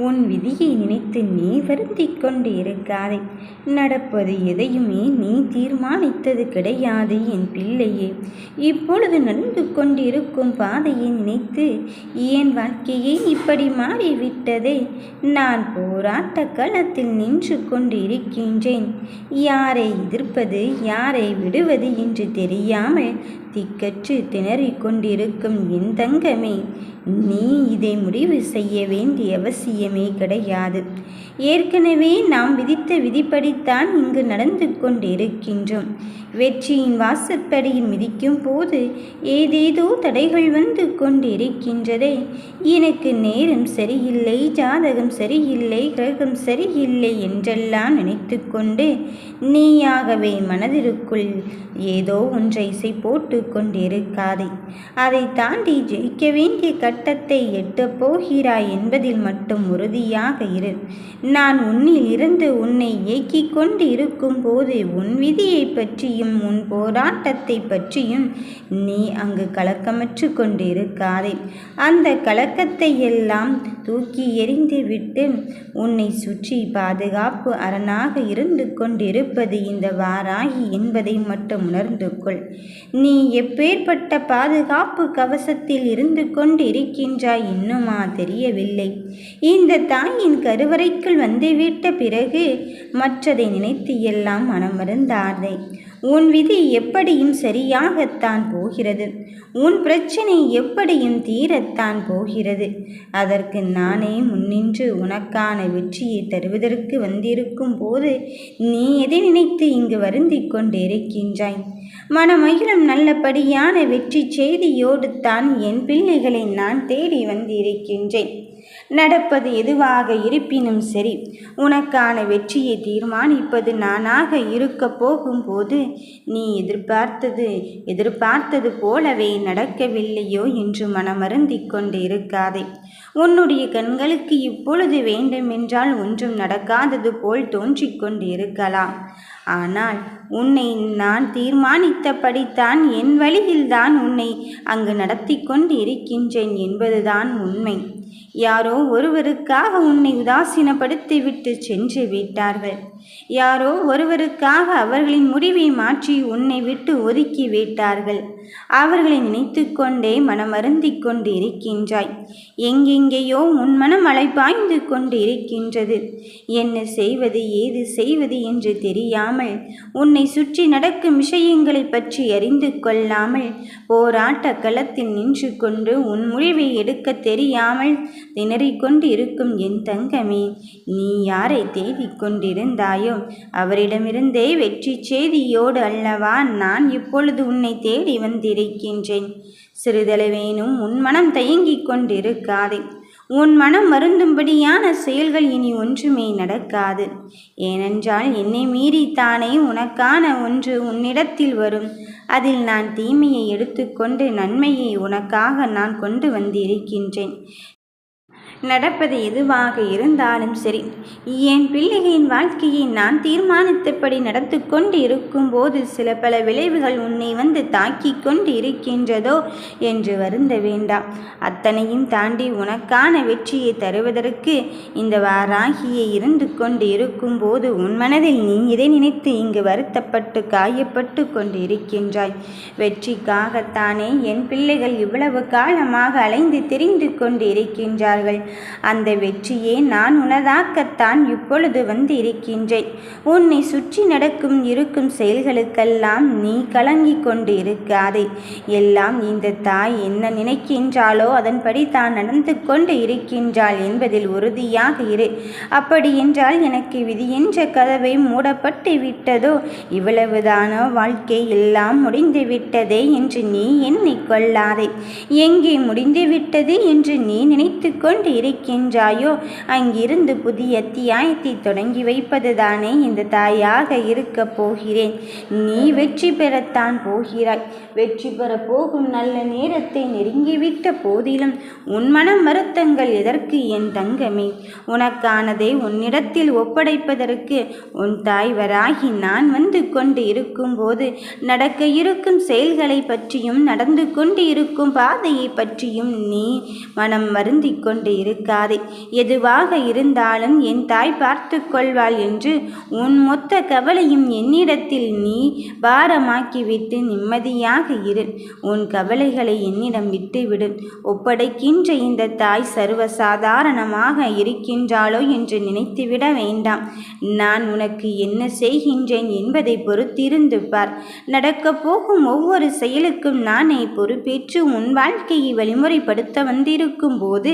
உன் விதியை நினைத்து நீ வருந்திக் கொண்டு இருக்காதே. நடப்பது எதையுமே நீ தீர்மானித்தது கிடையாது என் பிள்ளையே. இப்பொழுது நடந்து கொண்டிருக்கும் பாதையை நினைத்து என் வாழ்க்கையை இப்படி மாறிவிட்டதே. நான் போராட்ட களத்தில் நின்று கொண்டு இருக்கின்றேன். யாரை எதிர்ப்பது யாரை விடுவது என்று தெரியாமல் திக்கற்று திணறிக் கொண்டிருக்கும் என் தங்கமே, நீ இதை முடிவு செய்ய வேண்டிய அவசியமே கிடையாது. ஏற்கனவே நாம் விதித்த விதிப்படித்தான் இங்கு நடந்து கொண்டிருக்கின்றோம். வெற்றியின் வாசற்படியில் மிதிக்கும் போது ஏதேதோ தடைகள் வந்து கொண்டிருக்கின்றதே. எனக்கு நேரம் சரியில்லை, ஜாதகம் சரியில்லை, கிரகம் சரியில்லை என்றெல்லாம் நினைத்து கொண்டு நீயாகவே மனதிற்குள் ஏதோ ஒன்றை இசை போட்டு கொண்டிருக்காதே. அதை தாண்டி ஜெயிக்க வேண்டிய கட்டத்தை எட்டப் போகிறாய் என்பதில் மட்டும் உறுதியாக இரு. நான் உன்னில் இருந்து உன்னை இயக்கிக் கொண்டு இருக்கும் போது உன் விதியை பற்றியும் உன் போராட்டத்தை பற்றியும் நீ அங்கு கலக்கமற்று கொண்டு இருக்காதே. அந்த கலக்கத்தை எல்லாம் தூக்கி எறிந்து விட்டு உன்னை சுற்றி பாதுகாப்பு அரணாக இருந்து கொண்டிருப்பது இந்த வாராகி என்பதை மட்டும் உணர்ந்து கொள். நீ எப்பேற்பட்ட பாதுகாப்பு கவசத்தில் இருந்து கொண்டு இருக்கின்றாய் இன்னுமா தெரியவில்லை? இந்த தாயின் கருவறைக்குள் வந்துவிட்ட பிறகு மற்றதை நினைத்து எல்லாம் மனமருந்தாதே. உன் விதி எப்படியும் சரியாகத்தான் போகிறது. உன் பிரச்சனை எப்படியும் தீரத்தான் போகிறது. அதற்கு நானே முன்னின்று உனக்கான வெற்றியை தருவதற்கு வந்திருக்கும் போது நீ எதை நினைத்து இங்கு வருந்திக் கொண்டிருக்கின்றாய்? மனமகிழும் நல்லபடியான வெற்றி செய்தியோடு தான் என் பிள்ளைகளை நான் தேடி வந்திருக்கின்றேன். நடப்பது எதுவாக இருப்பினும் சரி, உனக்கான வெற்றியை தீர்மானிப்பது நானாக இருக்க போகும்போது நீ எதிர்பார்த்தது போலவே நடக்கவில்லையோ என்று மனமருந்திக் கொண்டு இருக்காதே. உன்னுடைய கண்களுக்கு இப்பொழுது வேண்டுமென்றால் ஒன்றும் நடக்காதது போல் தோன்றிக் கொண்டு இருக்கலாம். ஆனால் உன்னை நான் தீர்மானித்தபடித்தான் என் வழியில்தான் உன்னை அங்கு நடத்தி கொண்டு இருக்கின்றேன் என்பதுதான் உண்மை. யாரோ ஒருவருக்காக உன்னை உதாசீனப்படுத்திவிட்டு சென்று விட்டார்கள். யாரோ ஒருவருக்காக அவர்களின் முடிவை மாற்றி உன்னை விட்டு ஒதுக்கி விட்டார்கள். அவர்களை நினைத்து கொண்டே மனமருந்திக் கொண்டு இருக்கின்றாய். எங்கெங்கேயோ உன் மனம் அலைபாய்ந்து கொண்டு இருக்கின்றது. என்ன செய்வது ஏது செய்வது என்று தெரியாமல், உன்னை சுற்றி நடக்கும் விஷயங்களை பற்றி அறிந்து கொள்ளாமல், போராட்ட களத்தில் நின்று கொண்டு உன் முடிவை எடுக்க தெரியாமல் திணறிக்கொண்டு இருக்கும் என் தங்கமே, நீ யாரை தேடிக் கொண்டிருந்தாயோ அவரிடமிருந்தே வெற்றி செய்தியோடு அல்லவா நான் இப்பொழுது உன்னை தேடி வந்திருக்கின்றேன். சிறிதளவேனும் உன் மனம் தயங்கிக் கொண்டிருக்காதே. உன் மனம் வருந்தும்படியான செயல்கள் இனி ஒன்றுமே நடக்காது. ஏனென்றால் என்னை மீறித்தானே உனக்கான ஒன்று உன்னிடத்தில் வரும். அதில் நான் தீமையை எடுத்துக்கொண்டு நன்மையை உனக்காக நான் கொண்டு வந்திருக்கின்றேன். நடப்பது எதுவாக இருந்தாலும் சரி, என் பிள்ளைகளின் வாழ்க்கையை நான் தீர்மானித்தபடி நடந்து கொண்டு இருக்கும்போது சில பல விளைவுகள் உன்னை வந்து தாக்கி கொண்டு இருக்கின்றதோ என்று வருந்த வேண்டாம். அத்தனையும் தாண்டி உனக்கான வெற்றியை தருவதற்கு இந்த வாராகியை இருந்து கொண்டு இருக்கும்போது உன் மனதில் நீ இதை நினைத்து இங்கு வருத்தப்பட்டு காயப்பட்டு கொண்டு இருக்கின்றாய். வெற்றிக்காகத்தானே என் பிள்ளைகள் இவ்வளவு காலமாக அலைந்து திரிந்து கொண்டு இருக்கின்றார்கள். அந்த வெற்றியே நான் உனதாக்கத்தான் இப்பொழுது வந்து இருக்கின்றேன். உன்னை சுற்றி இருக்கும் செயல்களுக்கெல்லாம் நீ கலங்கி கொண்டு இருக்காதே. எல்லாம் இந்த தாய் என்ன நினைக்கின்றாளோ அதன்படி தான் நடந்து கொண்டு இருக்கின்றாள் என்பதில் உறுதியாக இரு. அப்படி என்றால் எனக்கு விதி என்ற கதவை மூடப்பட்டு விட்டதோ, இவ்வளவுதானோ வாழ்க்கை எல்லாம் முடிந்து விட்டதே என்று நீ எண்ணிக்கொள்ளாதே. எங்கே முடிந்து விட்டது என்று நீ நினைத்து கொண்டு இருக்கின்றாயோ அங்கிருந்து புதிய அத்தியாயத்தை தொடங்கி வைப்பதுதானே இந்த தாயாக இருக்க போகிறேன். நீ வெற்றி பெறத்தான் போகிறாய். வெற்றி பெற போகும் நல்ல நேரத்தை நெருங்கிவிட்ட போதிலும் உன் மனம் வருத்தங்கள் எதற்கு என் தங்கமே? உனக்கானதை உன்னிடத்தில் ஒப்படைப்பதற்கு உன் தாய் வராகி நான் வந்து கொண்டு இருக்கும்போது நடக்க இருக்கும் செயல்களை பற்றியும் நடந்து கொண்டு இருக்கும் பாதையை பற்றியும் நீ மனம் வருந்திக் கொண்டு இருக்காதே. எதுவாக இருந்தாலும் என் தாய் பார்த்து கொள்வாள் என்று உன் மொத்த கவலையும் என்னிடத்தில் நீ பாரமாக்கிவிட்டு நிம்மதியாக இரு. உன் கவலைகளை என்னிடம் விட்டுவிடு. ஒப்படைக்கின்ற இந்த தாய் சர்வசாதாரணமாக இருக்கின்றாளோ என்று நினைத்துவிட வேண்டாம். நான் உனக்கு என்ன செய்கின்றேன் என்பதை பொறுத்திருந்து பார். நடக்கப் போகும் ஒவ்வொரு செயலுக்கும் நானே பொறுப்பேற்று உன் வாழ்க்கையை வழிமுறைப்படுத்த வந்திருக்கும் போது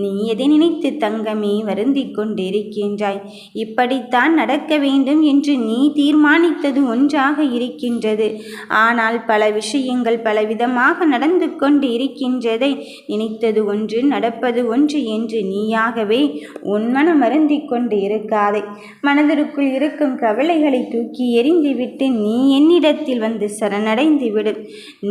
நீ எதை நினைத்து தங்கமே வருந்திக் கொண்டிருக்கின்றாய்? இப்படித்தான் நடக்க வேண்டும் என்று நீ தீர்மானித்தது ஒன்றாக இருக்கின்றது. ஆனால் பல விஷயங்கள் பலவிதமாக நடந்து கொண்டு இருக்கின்றதை நினைத்தது ஒன்று நடப்பது ஒன்று என்று நீயாகவே உன் மனம் வருந்திக் கொண்டு இருக்காதே. மனதிற்குள் இருக்கும் கவலைகளை தூக்கி எறிந்துவிட்டு நீ என்னிடத்தில் வந்து சரணடைந்து விடு.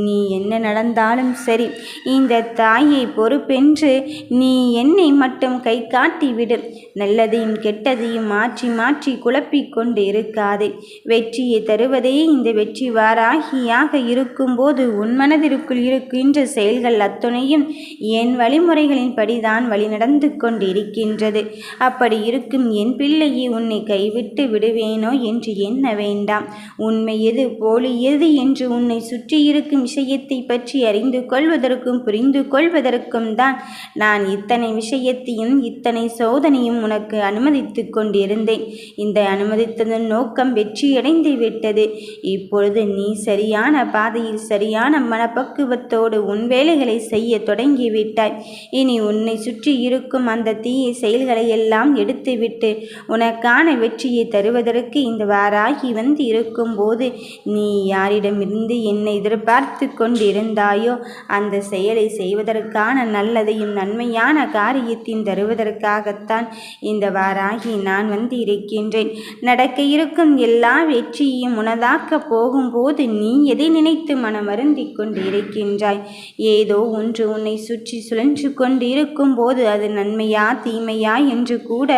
நீ என்ன நடந்தாலும் சரி, இந்த தாயை பொறுப்பென்று நீ என்னை மட்டும் கை காட்டிவிடு. நல்லதையும் கெட்டதையும் மாற்றி மாற்றி குழப்பிக் கொண்டு இருக்காதே. வெற்றியை தருவதே இந்த வெற்றி வாராகியாக இருக்கும்போது உன் மனதிற்குள் இருக்கின்ற செயல்கள் அத்துணையும் என் வழிமுறைகளின் படிதான் வழி நடந்து கொண்டு இருக்கின்றது. அப்படி இருக்கும் என் பிள்ளையை உன்னை கைவிட்டு விடுவேனோ என்று எண்ண வேண்டாம். உண்மை எது போலி எது என்று உன்னை சுற்றி இருக்கும் விஷயத்தை பற்றி அறிந்து கொள்வதற்கும் புரிந்து கொள்வதற்கும் தான் நான் இத்தனை விஷயத்தையும் இத்தனை சோதனையும் உனக்கு அனுமதித்து கொண்டிருந்தேன். இந்த அனுமதித்ததன் நோக்கம் வெற்றியடைந்து விட்டது. இப்பொழுது நீ சரியான பாதையில் சரியான மனப்பக்குவத்தோடு உன் வேலைகளை செய்ய தொடங்கிவிட்டாய். இனி உன்னை சுற்றி இருக்கும் அந்த தீய செயல்களை எல்லாம் எடுத்துவிட்டு உனக்கான வெற்றியை தருவதற்கு இந்த வாராகி வந்து இருக்கும் போது நீ யாரிடமிருந்து என்னை எதிர்பார்த்து கொண்டிருந்தாயோ அந்த செயலை செய்வதற்கான நல்லதையும் நன்மையான காரியத்தையும் தருவதற்காகத்தான் இந்த வாராகி நான் வந்து இருக்கின்றேன். நடக்க இருக்கும் எல்லா வெற்றியையும் உனதாக்க போகும்போது நீ எதை நினைத்து மனம் வருந்திக் கொண்டு இருக்கின்றாய்? ஏதோ ஒன்று உன்னை சுற்றி சுழன்று கொண்டு இருக்கும் போது அது நன்மையா தீமையா என்று கூட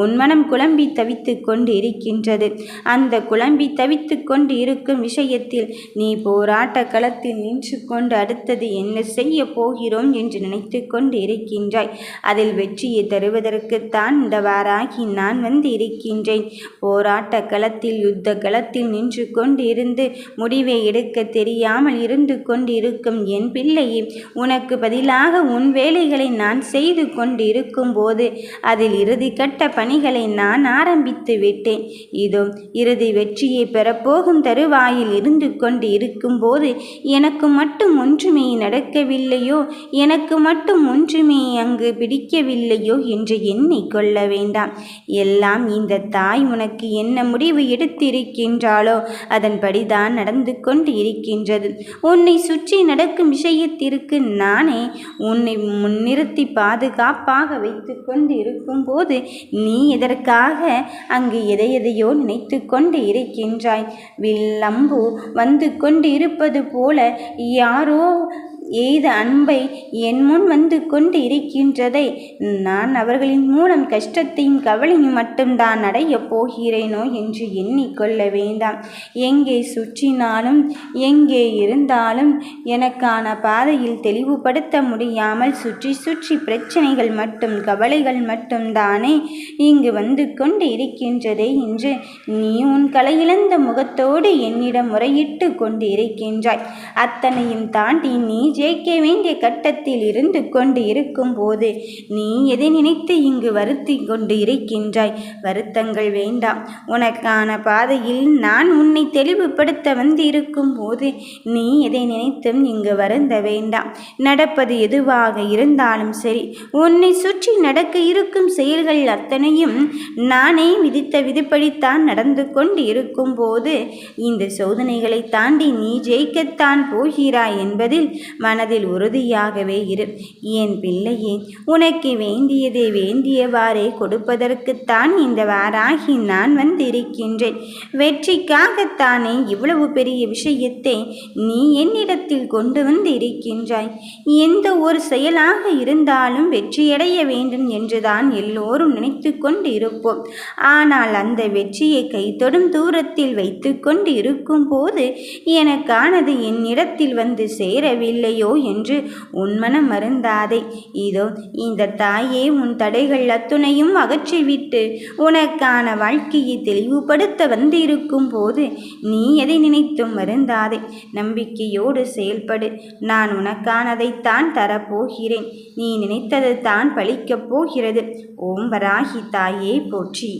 உன் மனம் குழம்பி தவித்து கொண்டு இருக்கின்றது. அந்த குழம்பி தவித்து கொண்டு இருக்கும் விஷயத்தில் நீ போராட்ட களத்தில் நின்று கொண்டு அடுத்தது என்ன செய்ய போகிறோம் என்று நினைத்து கொண்டு இருக்கின்றாய். அதில் வெற்றியை தருவதற்குத்தான் இந்த வாராகி நான் வந்து இருக்கின்றேன். போராட்ட களத்தில் யுத்த களத்தில் நின்று கொண்டு இருந்து முடிவை எடுக்க தெரியாமல் இருந்து கொண்டு இருக்கும் என் பிள்ளையை உனக்கு பதிலாக உன் வேலைகளை நான் செய்து கொண்டு இருக்கும் போது அதில் இறுதி கட்ட பணிகளை நான் ஆரம்பித்து விட்டேன். இதோ இறுதி வெற்றியை பெறப்போகும் தருவாயில் இருந்து கொண்டு இருக்கும் போது எனக்கு மட்டும் ஒன்றுமே நடக்கவில்லையோ, எனக்கு மட்டும் ஒன்றுமே அங்கு பிடிக்கவில்லையோ என்று எண்ணிக்கொள்ள வேண்டாம். எல்லாம் இந்த தாய் உனக்கு என்ன முடிவு எடுத்திருக்கின்றாளோ அதன்படிதான் நடந்து கொண்டு இருக்கின்றது. உன்னை சுற்றி நடக்கும் விஷயத்திற்கு நானே உன்னை முன்னிறுத்தி பாதுகாப்பாக வைத்து கொண்டு இருக்கும் போது நீ எதற்காக அங்கு எதையோ நினைத்து கொண்டு இருக்கின்றாய்? வில்லம்பு வந்து கொண்டு இருப்பது போல யாரோ எய்த அன்பை என் முன் வந்து கொண்டு இருக்கின்றதை நான் அவர்களின் மூலம் கஷ்டத்தையும் கவலையும் மட்டும்தான் அடையப் போகிறேனோ என்று எண்ணிக்கொள்ள வேண்டாம். எங்கே சுற்றினாலும் எங்கே இருந்தாலும் எனக்கான பாதையில் தெளிவுபடுத்த முடியாமல் சுற்றி சுற்றி பிரச்சனைகள் மட்டும் கவலைகள் மட்டும்தானே இங்கு வந்து கொண்டு இருக்கின்றதே என்று நீ உன் கலையிழந்த முகத்தோடு என்னிடம் முறையிட்டு கொண்டு இருக்கின்றாய். அத்தனையும் தாண்டி நீ ஜெயிக்க வேண்டிய கட்டத்தில் இருந்து கொண்டு இருக்கும் போது நீ எதை நினைத்து இங்கு வருத்தி கொண்டு இருக்கின்றாய்? வருத்தங்கள் வேண்டாம். உனக்கான பாதையில் நான் உன்னை தெளிவுபடுத்த வந்து இருக்கும் போது நீ எதை நினைத்தும் இங்கு வருந்த வேண்டாம். நடப்பது எதுவாக இருந்தாலும் சரி, உன்னை சுற்றி நடக்க இருக்கும் செயல்கள் அத்தனையும் நானே விதித்த விதிப்படித்தான் நடந்து கொண்டு இருக்கும் போது இந்த சோதனைகளை தாண்டி நீ ஜெயிக்கத்தான் போகிறாய் என்பதில் மனதில் உறுதியாகவே இரு. என் பிள்ளையே, உனக்கு வேண்டியதை வேண்டியவாறே கொடுப்பதற்குத்தான் இந்த வாராகி நான் வந்து இருக்கின்றேன். வெற்றிக்காகத்தானே இவ்வளவு பெரிய விஷயத்தை நீ என்னிடத்தில் கொண்டு வந்து இருக்கின்றாய். எந்த ஒரு செயலாக இருந்தாலும் வெற்றியடைய வேண்டும் என்றுதான் எல்லோரும் நினைத்து கொண்டு இருப்போம். ஆனால் அந்த வெற்றியை கைத்தொடும் தூரத்தில் வைத்து கொண்டு இருக்கும் போது எனக்கானது என்னிடத்தில் வந்து சேரவில்லை வரவில்லையோ என்று உன்மனம் மருந்தாதே. இதோ இந்த தாயே உன் தடைகள் அத்துணையும் அகற்றிவிட்டு உனக்கான வாழ்க்கையை தெளிவுபடுத்த வந்திருக்கும் போது நீ எதை நினைத்தும் வருந்தாதே. நம்பிக்கையோடு செயல்படு. நான் உனக்கானதைத்தான் தரப்போகிறேன். நீ நினைத்தது தான் பலிக்கப் போகிறது. ஓம் வராகி தாயே போற்றி.